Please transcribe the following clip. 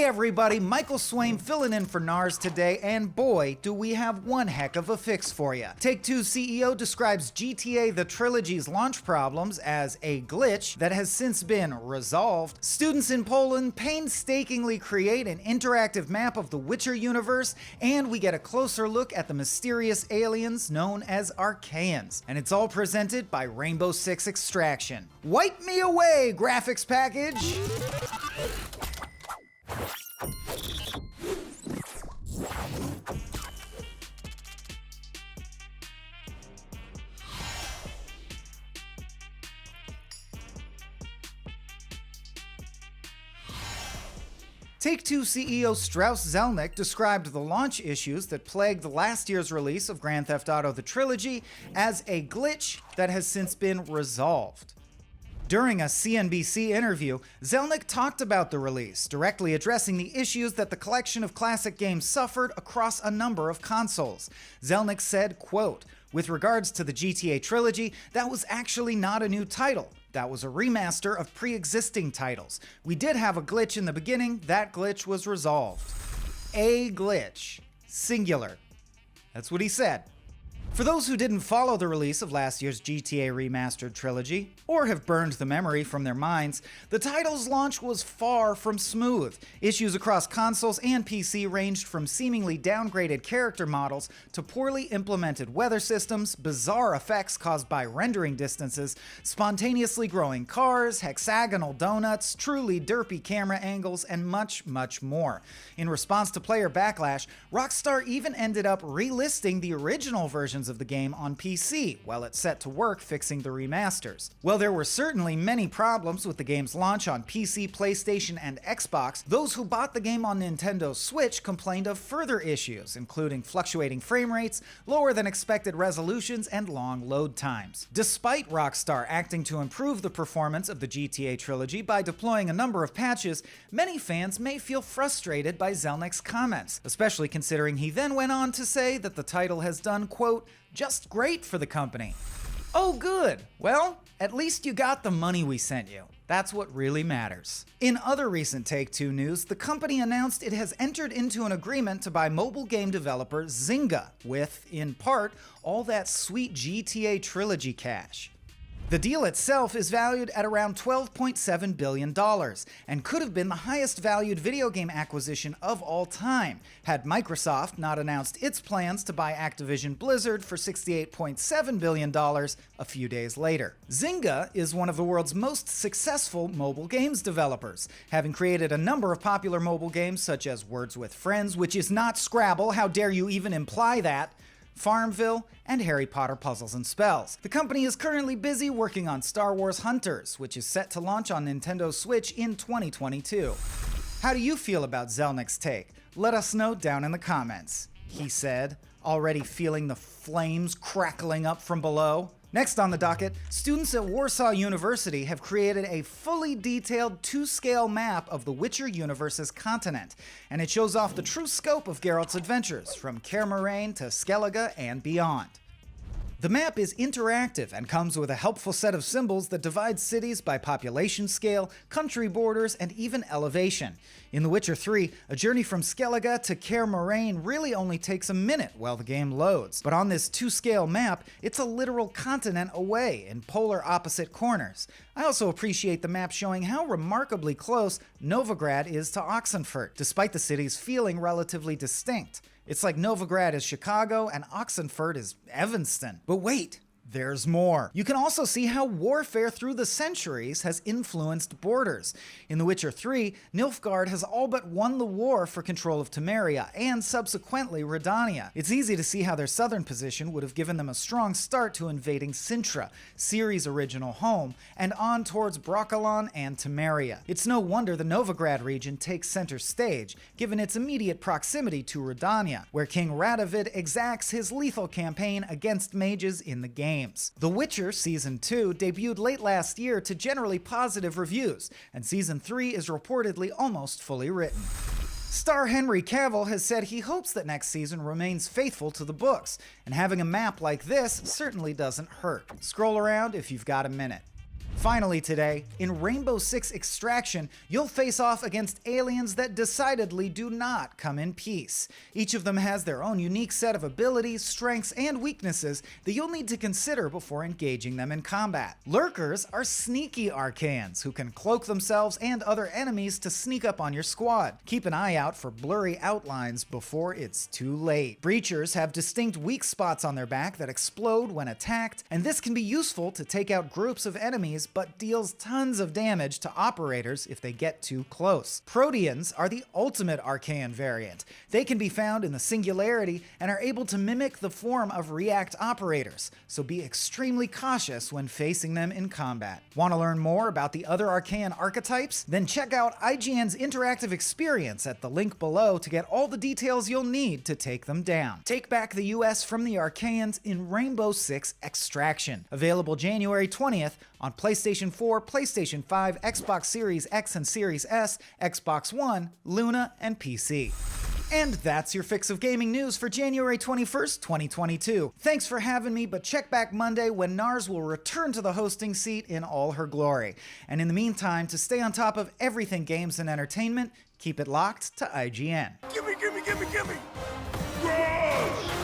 Hey everybody, Michael Swain filling in for Nars today, and boy, do we have one heck of a fix for you. Take-Two CEO describes GTA The Trilogy's launch problems as a glitch that has since been resolved. Students in Poland painstakingly create an interactive map of the Witcher universe, and we get a closer look at the mysterious aliens known as Archaeans. And it's all presented by Rainbow Six Extraction. Wipe me away, graphics package! Take-Two CEO Strauss Zelnick described the launch issues that plagued last year's release of Grand Theft Auto The Trilogy as a glitch that has since been resolved. During a CNBC interview, Zelnick talked about the release, directly addressing the issues that the collection of classic games suffered across a number of consoles. Zelnick said, quote, "With regards to the GTA trilogy, that was actually not a new title. That was a remaster of pre-existing titles. We did have a glitch in the beginning. That glitch was resolved." A glitch. Singular. That's what he said. For those who didn't follow the release of last year's GTA Remastered trilogy, or have burned the memory from their minds, the title's launch was far from smooth. Issues across consoles and PC ranged from seemingly downgraded character models to poorly implemented weather systems, bizarre effects caused by rendering distances, spontaneously growing cars, hexagonal donuts, truly derpy camera angles, and much, much more. In response to player backlash, Rockstar even ended up relisting the original versions of the game on PC, while it's set to work fixing the remasters. While there were certainly many problems with the game's launch on PC, PlayStation, and Xbox, those who bought the game on Nintendo Switch complained of further issues, including fluctuating frame rates, lower than expected resolutions, and long load times. Despite Rockstar acting to improve the performance of the GTA trilogy by deploying a number of patches, many fans may feel frustrated by Zelnick's comments, especially considering he then went on to say that the title has done, quote, "just great for the company." Oh good, well, at least you got the money we sent you. That's what really matters. In other recent Take-Two news, the company announced it has entered into an agreement to buy mobile game developer Zynga, with, in part, all that sweet GTA trilogy cash. The deal itself is valued at around $12.7 billion, and could have been the highest valued video game acquisition of all time, had Microsoft not announced its plans to buy Activision Blizzard for $68.7 billion a few days later. Zynga is one of the world's most successful mobile games developers, having created a number of popular mobile games such as Words with Friends, which is not Scrabble, how dare you even imply that, Farmville, and Harry Potter Puzzles and Spells. The company is currently busy working on Star Wars Hunters, which is set to launch on Nintendo Switch in 2022. How do you feel about Zelnick's take? Let us know down in the comments, he said, already feeling the flames crackling up from below. Next on the docket, students at Warsaw University have created a fully detailed 2-scale map of the Witcher universe's continent, and it shows off the true scope of Geralt's adventures, from Kaer Morhen to Skellige and beyond. The map is interactive and comes with a helpful set of symbols that divide cities by population scale, country borders, and even elevation. In The Witcher 3, a journey from Skellige to Kaer Morhen really only takes a minute while the game loads. But on this 2-scale map, it's a literal continent away in polar opposite corners. I also appreciate the map showing how remarkably close Novigrad is to Oxenfurt, despite the cities feeling relatively distinct. It's like Novigrad is Chicago and Oxenfurt is Evanston. But wait, there's more. You can also see how warfare through the centuries has influenced borders. In The Witcher 3, Nilfgaard has all but won the war for control of Temeria, and subsequently Redania. It's easy to see how their southern position would have given them a strong start to invading Sintra, Ciri's original home, and on towards Brokilon and Temeria. It's no wonder the Novigrad region takes center stage, given its immediate proximity to Redania, where King Radovid exacts his lethal campaign against mages in the game. The Witcher Season 2 debuted late last year to generally positive reviews, and Season 3 is reportedly almost fully written. Star Henry Cavill has said he hopes that next season remains faithful to the books, and having a map like this certainly doesn't hurt. Scroll around if you've got a minute. Finally today, in Rainbow Six Extraction, you'll face off against aliens that decidedly do not come in peace. Each of them has their own unique set of abilities, strengths, and weaknesses that you'll need to consider before engaging them in combat. Lurkers are sneaky Archaeans who can cloak themselves and other enemies to sneak up on your squad. Keep an eye out for blurry outlines before it's too late. Breachers have distinct weak spots on their back that explode when attacked, and this can be useful to take out groups of enemies but deals tons of damage to operators if they get too close. Proteans are the ultimate Archaean variant. They can be found in the Singularity and are able to mimic the form of React operators, so be extremely cautious when facing them in combat. Want to learn more about the other Archaean archetypes? Then check out IGN's interactive experience at the link below to get all the details you'll need to take them down. Take back the US from the Archaeans in Rainbow Six Extraction. Available January 20th on PlayStation 4, PlayStation 5, Xbox Series X and Series S, Xbox One, Luna, and PC. And that's your fix of gaming news for January 21st, 2022. Thanks for having me, but check back Monday when Nars will return to the hosting seat in all her glory. And in the meantime, to stay on top of everything games and entertainment, keep it locked to IGN. Gimme, gimme, gimme, gimme! Yes!